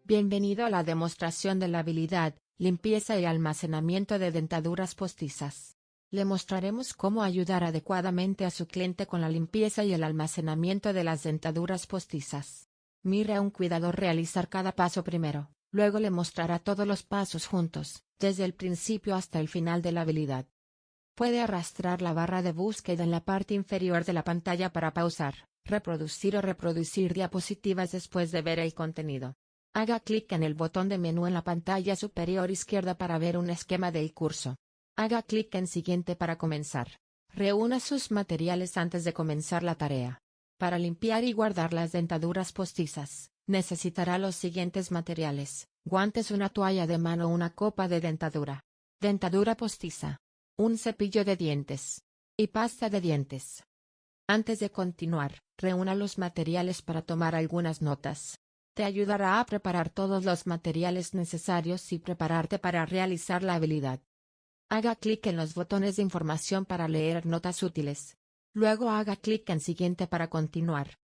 Bienvenido a la demostración de la habilidad, limpieza y almacenamiento de dentaduras postizas. Le mostraremos cómo ayudar adecuadamente a su cliente con la limpieza y el almacenamiento de las dentaduras postizas. Mire a un cuidador realizar cada paso primero, luego le mostrará todos los pasos juntos, desde el principio hasta el final de la habilidad. Puede arrastrar la barra de búsqueda en la parte inferior de la pantalla para pausar, reproducir o reproducir diapositivas después de ver el contenido. Haga clic en el botón de menú en la pantalla superior izquierda para ver un esquema del curso. Haga clic en Siguiente para comenzar. Reúna sus materiales antes de comenzar la tarea. Para limpiar y guardar las dentaduras postizas, necesitará los siguientes materiales: guantes, una toalla de mano, una copa de dentadura, dentadura postiza, un cepillo de dientes y pasta de dientes. Antes de continuar, reúna los materiales para tomar algunas notas. Te ayudará a preparar todos los materiales necesarios y prepararte para realizar la habilidad. Haga clic en los botones de información para leer notas útiles. Luego haga clic en Siguiente para continuar.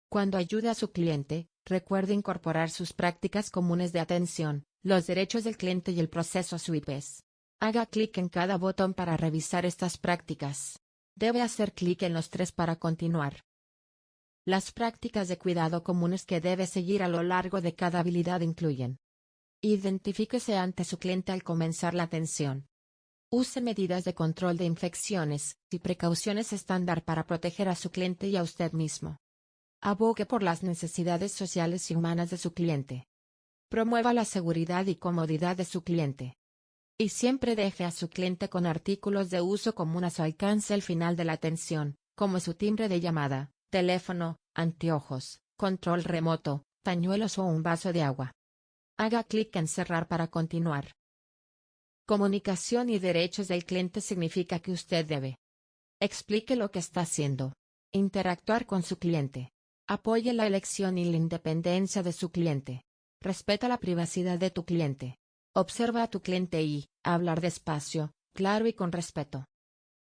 Cuando ayude a su cliente, recuerde incorporar sus prácticas comunes de atención, los derechos del cliente y el proceso SWIPES. Haga clic en cada botón para revisar estas prácticas. Debe hacer clic en los 3 para continuar. Las prácticas de cuidado comunes que debe seguir a lo largo de cada habilidad incluyen: identifíquese ante su cliente al comenzar la atención. Use medidas de control de infecciones y precauciones estándar para proteger a su cliente y a usted mismo. Abogue por las necesidades sociales y humanas de su cliente. Promueva la seguridad y comodidad de su cliente. Y siempre deje a su cliente con artículos de uso común a su alcance al final de la atención, como su timbre de llamada, teléfono, anteojos, control remoto, pañuelos o un vaso de agua. Haga clic en Cerrar para continuar. Comunicación y derechos del cliente significa que usted debe: explique lo que está haciendo, interactuar con su cliente, apoye la elección y la independencia de su cliente, respeta la privacidad de tu cliente, observa a tu cliente y hablar despacio, claro y con respeto.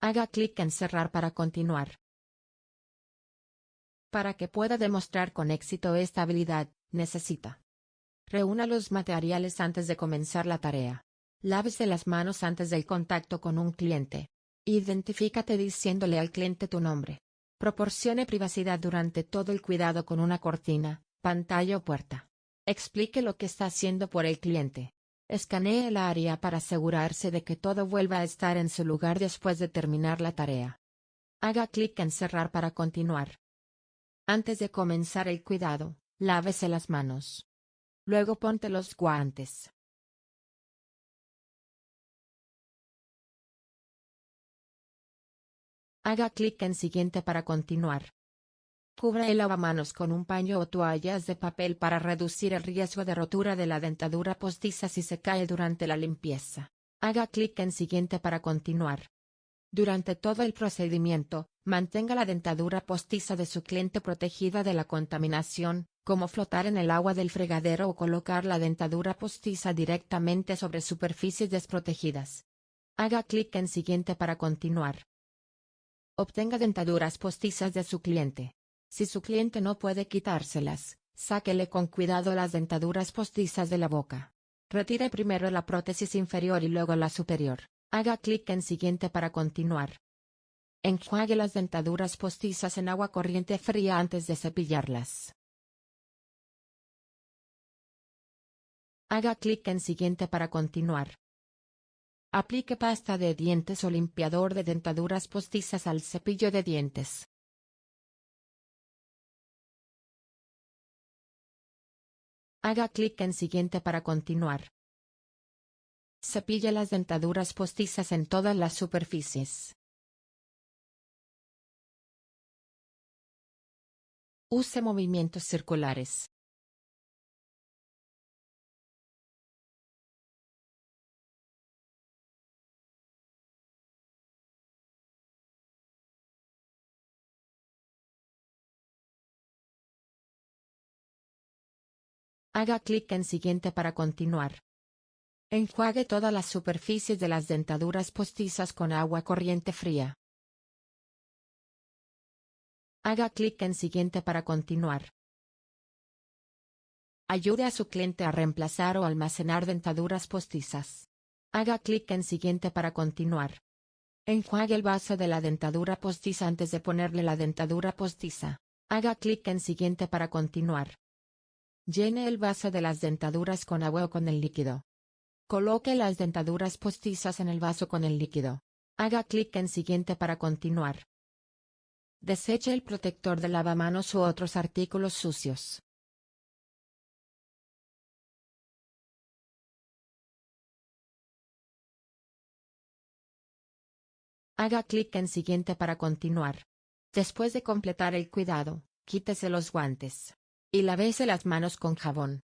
Haga clic en Cerrar para continuar. Para que pueda demostrar con éxito esta habilidad, necesita: reúna los materiales antes de comenzar la tarea. Lávese las manos antes del contacto con un cliente. Identifícate diciéndole al cliente tu nombre. Proporcione privacidad durante todo el cuidado con una cortina, pantalla o puerta. Explique lo que está haciendo por el cliente. Escanee el área para asegurarse de que todo vuelva a estar en su lugar después de terminar la tarea. Haga clic en Cerrar para continuar. Antes de comenzar el cuidado, lávese las manos. Luego ponte los guantes. Haga clic en Siguiente para continuar. Cubra el lavamanos con un paño o toallas de papel para reducir el riesgo de rotura de la dentadura postiza si se cae durante la limpieza. Haga clic en Siguiente para continuar. Durante todo el procedimiento, mantenga la dentadura postiza de su cliente protegida de la contaminación, como flotar en el agua del fregadero o colocar la dentadura postiza directamente sobre superficies desprotegidas. Haga clic en Siguiente para continuar. Obtenga dentaduras postizas de su cliente. Si su cliente no puede quitárselas, sáquele con cuidado las dentaduras postizas de la boca. Retire primero la prótesis inferior y luego la superior. Haga clic en Siguiente para continuar. Enjuague las dentaduras postizas en agua corriente fría antes de cepillarlas. Haga clic en Siguiente para continuar. Aplique pasta de dientes o limpiador de dentaduras postizas al cepillo de dientes. Haga clic en Siguiente para continuar. Cepille las dentaduras postizas en todas las superficies. Use movimientos circulares. Haga clic en Siguiente para continuar. Enjuague todas las superficies de las dentaduras postizas con agua corriente fría. Haga clic en Siguiente para continuar. Ayude a su cliente a reemplazar o almacenar dentaduras postizas. Haga clic en Siguiente para continuar. Enjuague el vaso de la dentadura postiza antes de ponerle la dentadura postiza. Haga clic en Siguiente para continuar. Llene el vaso de las dentaduras con agua o con el líquido. Coloque las dentaduras postizas en el vaso con el líquido. Haga clic en Siguiente para continuar. Deseche el protector de lavamanos u otros artículos sucios. Haga clic en Siguiente para continuar. Después de completar el cuidado, quítese los guantes. Y lávese las manos con jabón.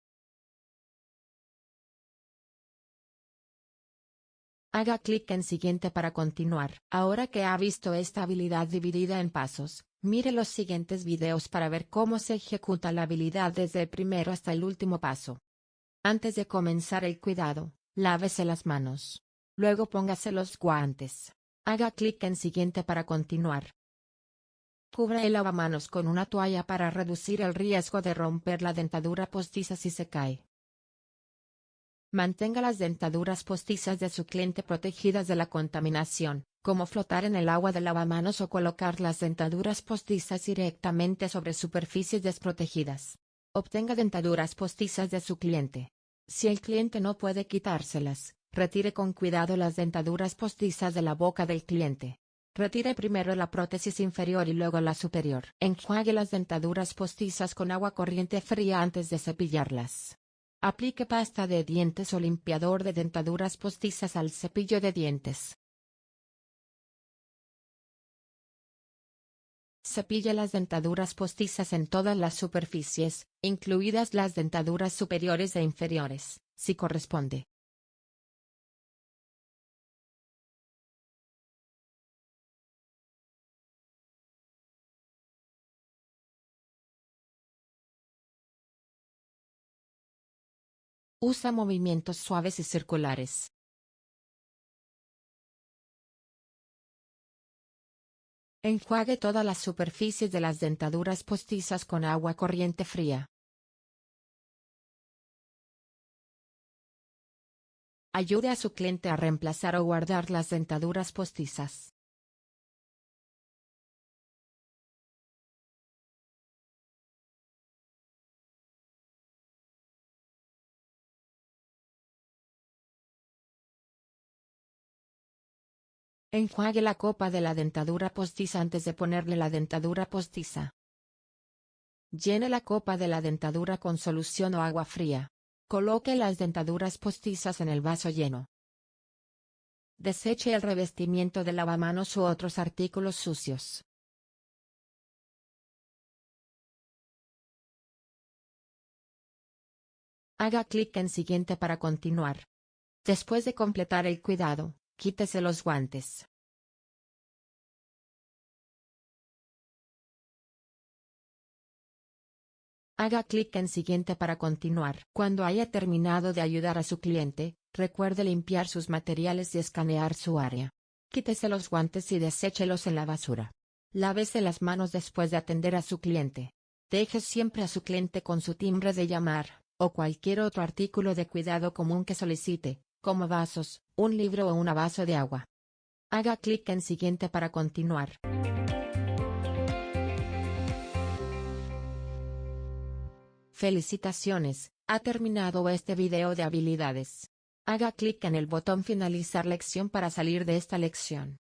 Haga clic en Siguiente para continuar. Ahora que ha visto esta habilidad dividida en pasos, mire los siguientes videos para ver cómo se ejecuta la habilidad desde el primero hasta el último paso. Antes de comenzar el cuidado, lávese las manos. Luego póngase los guantes. Haga clic en Siguiente para continuar. Cubra el lavamanos con una toalla para reducir el riesgo de romper la dentadura postiza si se cae. Mantenga las dentaduras postizas de su cliente protegidas de la contaminación, como flotar en el agua del lavamanos o colocar las dentaduras postizas directamente sobre superficies desprotegidas. Obtenga dentaduras postizas de su cliente. Si el cliente no puede quitárselas, retire con cuidado las dentaduras postizas de la boca del cliente. Retire primero la prótesis inferior y luego la superior. Enjuague las dentaduras postizas con agua corriente fría antes de cepillarlas. Aplique pasta de dientes o limpiador de dentaduras postizas al cepillo de dientes. Cepille las dentaduras postizas en todas las superficies, incluidas las dentaduras superiores e inferiores, si corresponde. Usa movimientos suaves y circulares. Enjuague todas las superficies de las dentaduras postizas con agua corriente fría. Ayude a su cliente a reemplazar o guardar las dentaduras postizas. Enjuague la copa de la dentadura postiza antes de ponerle la dentadura postiza. Llene la copa de la dentadura con solución o agua fría. Coloque las dentaduras postizas en el vaso lleno. Deseche el revestimiento de lavamanos u otros artículos sucios. Haga clic en Siguiente para continuar. Después de completar el cuidado, quítese los guantes. Haga clic en Siguiente para continuar. Cuando haya terminado de ayudar a su cliente, recuerde limpiar sus materiales y escanear su área. Quítese los guantes y deséchelos en la basura. Lávese las manos después de atender a su cliente. Deje siempre a su cliente con su timbre de llamar, o cualquier otro artículo de cuidado común que solicite, como vasos, un libro o un vaso de agua. Haga clic en Siguiente para continuar. Felicitaciones, ha terminado este video de habilidades. Haga clic en el botón Finalizar lección para salir de esta lección.